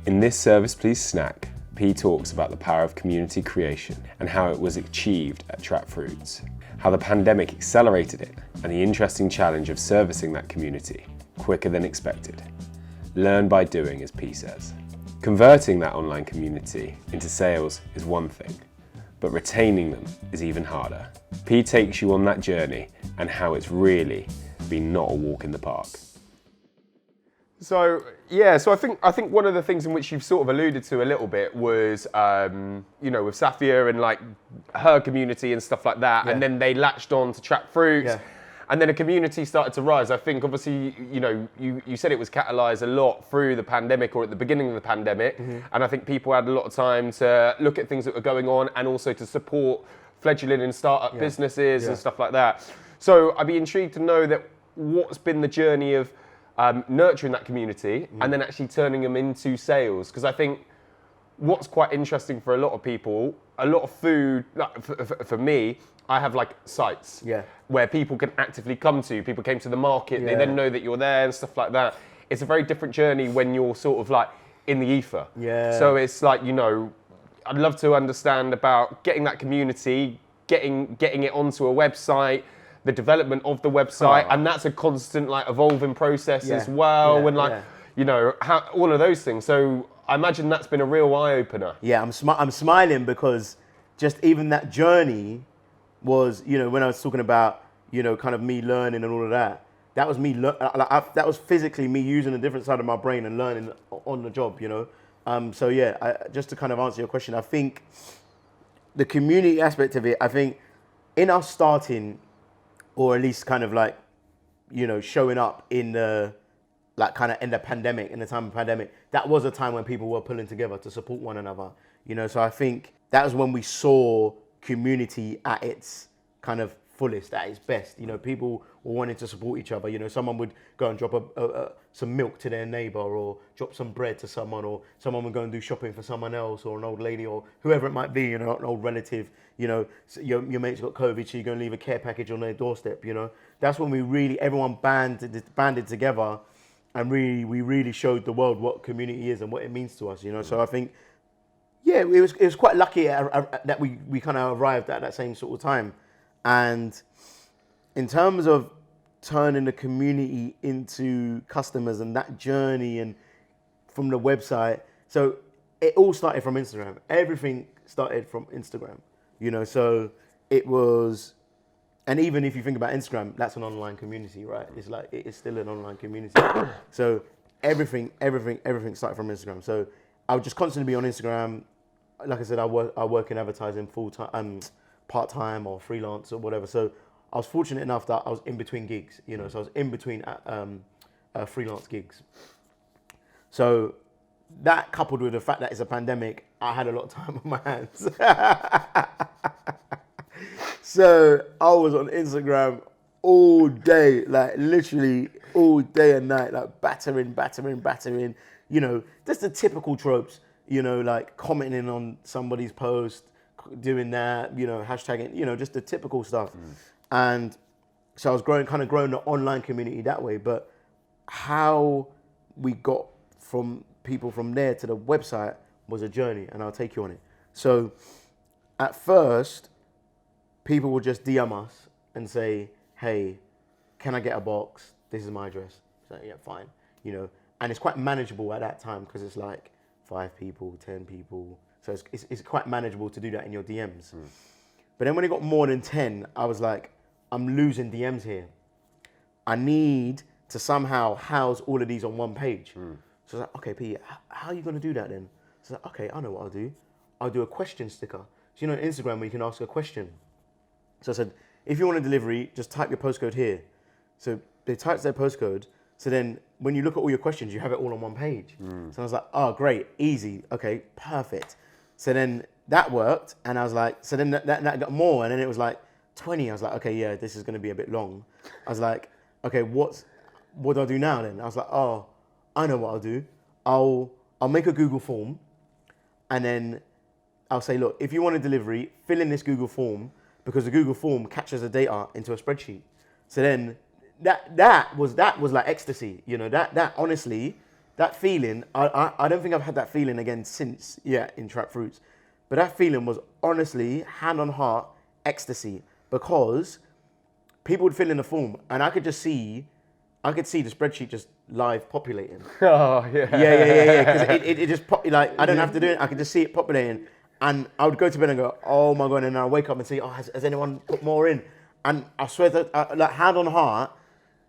In this Service Please snack, Peigh talks about the power of community creation and how it was achieved at Trap Fruits, how the pandemic accelerated it, and the interesting challenge of servicing that community quicker than expected. Learn by doing, as Peigh says. Converting that online community into sales is one thing, but retaining them is even harder. Peigh takes you on that journey and how it's really been not a walk in the park. So I think one of the things in which you've sort of alluded to a little bit was, with Safia and like her community and stuff like that, and then they latched on to Trap Fruits, and then a community started to rise. I think obviously, you said it was catalysed a lot through the pandemic or at the beginning of the pandemic, and I think people had a lot of time to look at things that were going on and also to support fledgling and startup businesses and stuff like that. So I'd be intrigued to know that what's been the journey of nurturing that community and then actually turning them into sales. Because I think what's quite interesting for a lot of people, a lot of food, like for me, I have like sites where people can actively come to. People came to the market, they then know that you're there and stuff like that. It's a very different journey when you're sort of like in the ether. So it's like, I'd love to understand about getting that community, getting it onto a website, the development of the website, and that's a constant like evolving process as well, how all of those things. So I imagine that's been a real eye opener. Yeah, I'm smiling because just even that journey was, when I was talking about, kind of me learning and all of that. That was me. That was physically me using a different side of my brain and learning on the job. Just to kind of answer your question, I think the community aspect of it. I think in us starting, or at least kind of like, showing up in the, like kind of in the pandemic, in the time of pandemic, that was a time when people were pulling together to support one another, So I think that was when we saw community at its kind of fullest, at its best. People were wanting to support each other. Someone would go and drop some milk to their neighbor, or drop some bread to someone, or someone would go and do shopping for someone else, or an old lady, or whoever it might be, an old relative. So your mate's got COVID, so you're going to leave a care package on their doorstep. That's when everyone banded together, and we really showed the world what community is and what it means to us. So I think, it was quite lucky that we kind of arrived at that same sort of time. And in terms of turning the community into customers and that journey and from the website, so it all started from Instagram. Everything started from Instagram, so it was, and even if you think about Instagram, that's an online community, right? It's like, it is still an online community. So everything started from Instagram. So I would just constantly be on Instagram. Like I said, I work in advertising full-time, part-time or freelance or whatever. So I was fortunate enough that I was in between gigs, so I was in between freelance gigs. So that, coupled with the fact that it's a pandemic, I had a lot of time on my hands. So I was on Instagram all day, like literally all day and night, like battering, just the typical tropes, like commenting on somebody's post, doing that, hashtagging, just the typical stuff. And so I was growing the online community that way. But how we got from people from there to the website was a journey, and I'll take you on it. So at first, people would just DM us and say, hey, can I get a box? This is my address. So yeah, fine. And it's quite manageable at that time because it's like 5 people, 10 people. So it's quite manageable to do that in your DMs. But then when it got more than 10, I was like, I'm losing DMs here. I need to somehow house all of these on one page. So I was like, okay, Peigh, how are you going to do that then? So I was like, okay, I know what I'll do. I'll do a question sticker. So on Instagram where you can ask a question. So I said, if you want a delivery, just type your postcode here. So they typed their postcode. So then when you look at all your questions, you have it all on one page. So I was like, oh, great, easy. Okay, perfect. So then that worked. And I was like, so then that got more. And then it was like 20. I was like, okay, yeah, this is going to be a bit long. I was like, okay, what do I do now then? I was like, oh, I know what I'll do. I'll make a Google form. And then I'll say, look, if you want a delivery, fill in this Google form, because the Google form captures the data into a spreadsheet. So then that was like ecstasy. That honestly, that feeling, I don't think I've had that feeling again since, in Trap Fruits. But that feeling was honestly, hand on heart, ecstasy. Because people would fill in the form and I could see the spreadsheet just live populating. Oh, yeah. Yeah. Because it just, like, I don't have to do it. I could just see it populating. And I would go to bed and go, oh my God. And then I'd wake up and say, oh, has anyone put more in? And I swear that, like, hand on heart,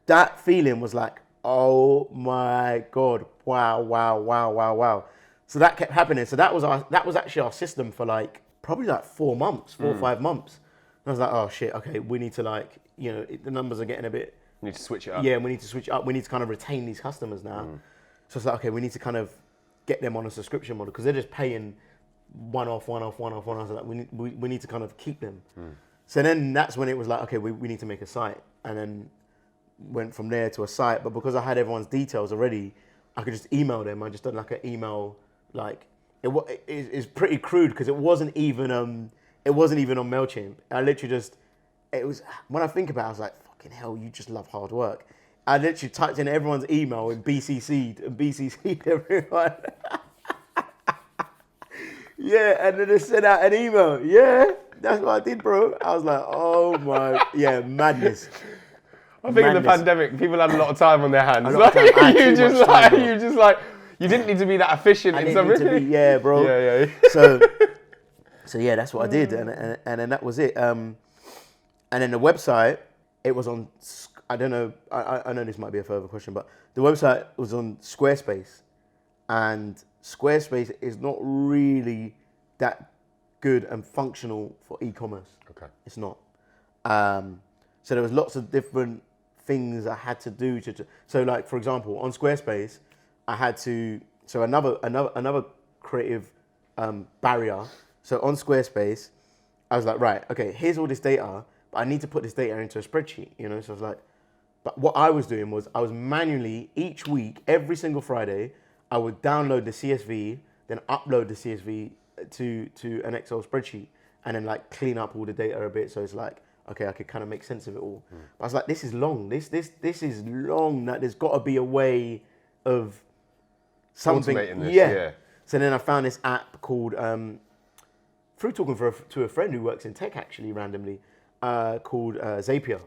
that feeling was like, oh my God, wow. So that kept happening. So that was actually our system for like, probably like 4 months, 4 or 5 months. And I was like, oh shit, okay, we need to like, the numbers are getting a bit. We need to switch it up. Yeah, we need to switch it up. We need to kind of retain these customers now. So it's like, okay, we need to kind of get them on a subscription model because they're just paying one off. So like, we need to kind of keep them. So then that's when it was like, okay, we need to make a site. And then went from there to a site. But because I had everyone's details already, I could just email them. I just did like an email, like, it's pretty crude because it wasn't even on MailChimp. I literally when I think about it, I was like, fucking hell, you just love hard work. I literally typed in everyone's email and BCC'd everyone. Yeah, and then they sent out an email. Yeah, that's what I did, bro. I was like, oh my, madness. I think in the pandemic, people had a lot of time on their hands. You didn't need to be that efficient in something. Yeah, bro. Yeah. So yeah, that's what I did, and then that was it. And then the website, it was on. I don't know. I know this might be a further question, but the website was on Squarespace, and Squarespace is not really that good and functional for e-commerce. Okay. It's not. So there was lots of different things I had to do so like, for example, on Squarespace, I had to, so another creative barrier. So on Squarespace, I was like, right, okay, here's all this data, but I need to put this data into a spreadsheet, So I was like, but what I was doing was I was manually, each week, every single Friday, I would download the CSV, then upload the CSV to an Excel spreadsheet, and then like clean up all the data a bit. So it's like, okay, I could kind of make sense of it all. But I was like, this is long. This is long. That there's got to be a way of something. Automating this, yeah. So then I found this app called, through talking to a friend who works in tech actually randomly, called Zapier.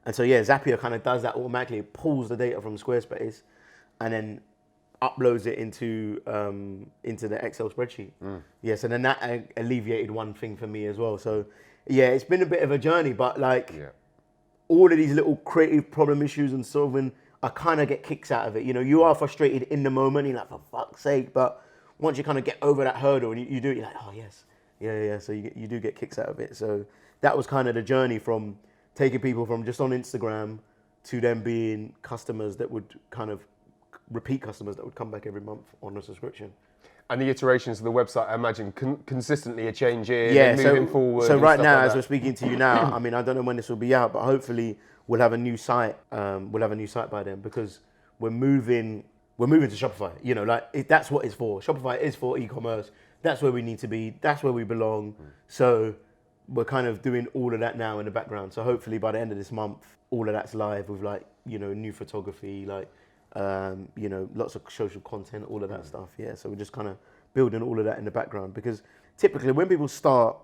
And so Zapier kind of does that automatically. It pulls the data from Squarespace, and then uploads it into the Excel spreadsheet. So then that alleviated one thing for me as well. So it's been a bit of a journey, but like all of these little creative problem issues and solving, I kind of get kicks out of it. You are frustrated in the moment, you're like, for fuck's sake, but once you kind of get over that hurdle and you do it, you're like, oh yes, yeah. So you do get kicks out of it. So that was kind of the journey from taking people from just on Instagram to them being customers that would kind of repeat customers that would come back every month on a subscription. And the iterations of the website, I imagine, consistently are changing and moving forward. So right now, as we're speaking to you now, I mean, I don't know when this will be out, but hopefully we'll have a new site. We'll have a new site by then because we're moving to Shopify. That's what it's for. Shopify is for e-commerce. That's where we need to be. That's where we belong. So we're kind of doing all of that now in the background. So hopefully by the end of this month, all of that's live with new photography, lots of social content, all of that stuff. Yeah, so we're just kind of building all of that in the background because typically when people start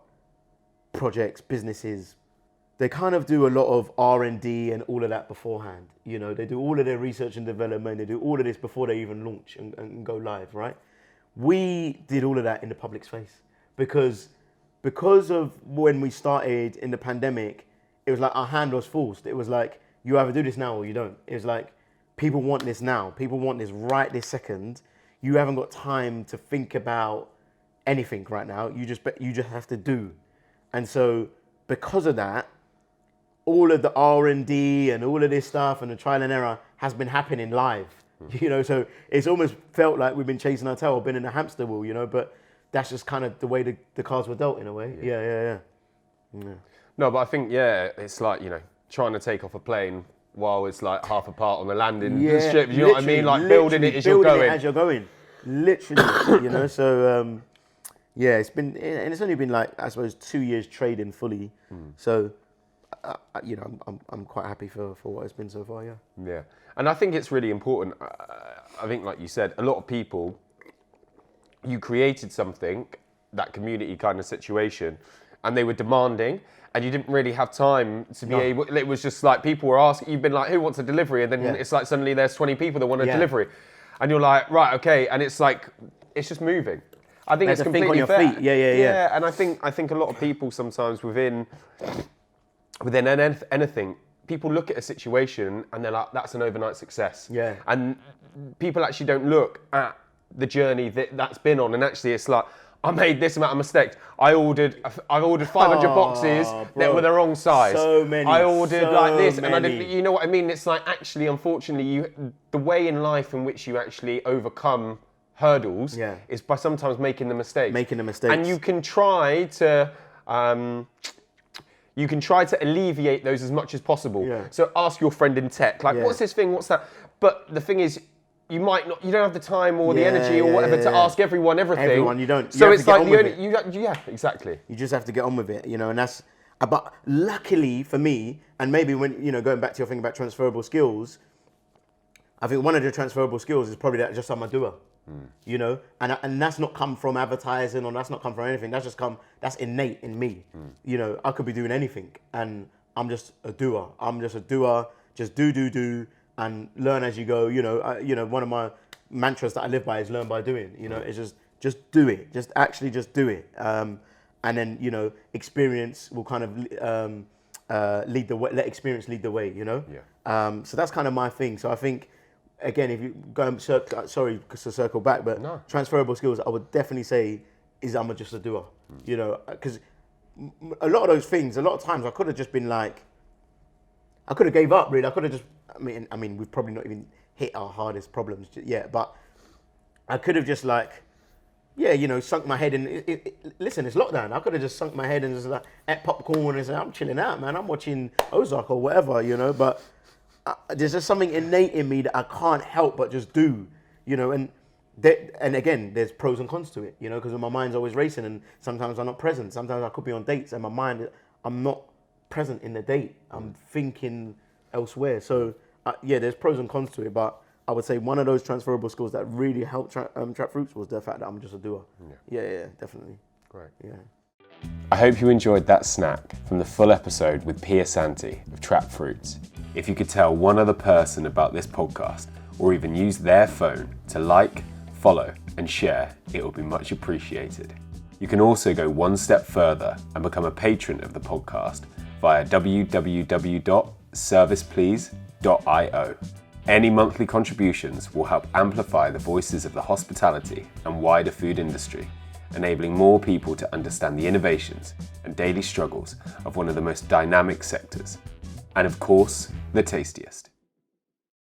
projects, businesses, they kind of do a lot of R&D and all of that beforehand. They do all of their research and development. They do all of this before they even launch and go live, right? We did all of that in the public space because of when we started in the pandemic, it was like our hand was forced. It was like, you either do this now or you don't. It was like, people want this now. People want this right this second. You haven't got time to think about anything right now. You just have to do. And so because of that, all of the R&D and all of this stuff and the trial and error has been happening live. So it's almost felt like we've been chasing our tail or been in a hamster wheel, but that's just kind of the way the cards were dealt in a way. Yeah. No, but I think, it's like, trying to take off a plane while it's like half apart on the landing strip. You know what I mean? Like building it as you're going. Literally, So, it's been, and it's only been like, I suppose, 2 years trading fully. So I'm quite happy for what it's been so far. Yeah. Yeah, and I think it's really important. I think, like you said, a lot of people, you created something, that community kind of situation, and they were demanding, and you didn't really have time to be able. It was just like people were asking. You've been like, who wants a delivery? And then it's like suddenly there's 20 people that want a delivery, and you're like, right, okay, and it's like it's just moving. I think it's completely fair. Feet. Yeah. And I think a lot of people sometimes within anything, people look at a situation and they're like, that's an overnight success. Yeah. And people actually don't look at the journey that's been on. And actually it's like, I made this amount of mistakes. I ordered 500 boxes that were the wrong size. So many. I ordered like this, many. and I didn't. You know what I mean? It's like actually, unfortunately, the way in life in which you actually overcome hurdles is by sometimes making the mistakes. And you can try to. You can try to alleviate those as much as possible. Yeah. So ask your friend in tech, like, what's this thing? What's that? But the thing is, you don't have the time or the energy or whatever to ask everyone everything. Everyone, you don't. So it's like the only, exactly. You just have to get on with it, and that's. But luckily for me, and maybe when going back to your thing about transferable skills, I think one of the transferable skills is probably that just I'm a doer. And that's not come from advertising or that's not come from anything. That's innate in me. I could be doing anything, and I'm just a doer. Just do. And learn as you go. One of my mantras that I live by is learn by doing. It's just do it. Just do it. And then experience will kind of lead the way. Let experience lead the way. So that's kind of my thing. So I think again, if you go and sorry to circle back, but transferable skills, I would definitely say is I'm just a doer. Because a lot of those things, a lot of times I could have just been like, I could have gave up. Really, I could have just. I mean, we've probably not even hit our hardest problems yet, but I could have just sunk my head in. Listen, it's lockdown. I could have just sunk my head and just like ate popcorn and said, I'm chilling out, man. I'm watching Ozark or whatever, But there's just something innate in me that I can't help but just do, And again, there's pros and cons to it, because my mind's always racing, and sometimes I'm not present. Sometimes I could be on dates, and my mind, I'm not present in the date. I'm thinking elsewhere. So there's pros and cons to it, but I would say one of those transferable skills that really helped Trap Fruits was the fact that I'm just a doer. Yeah, definitely. Great. Yeah. I hope you enjoyed that snack from the full episode with Peigh of Trap Fruits. If you could tell one other person about this podcast, or even use their phone to like, follow, and share, it will be much appreciated. You can also go one step further and become a patron of the podcast via www.serviceplease.io. Any monthly contributions will help amplify the voices of the hospitality and wider food industry, enabling more people to understand the innovations and daily struggles of one of the most dynamic sectors, and of course, the tastiest.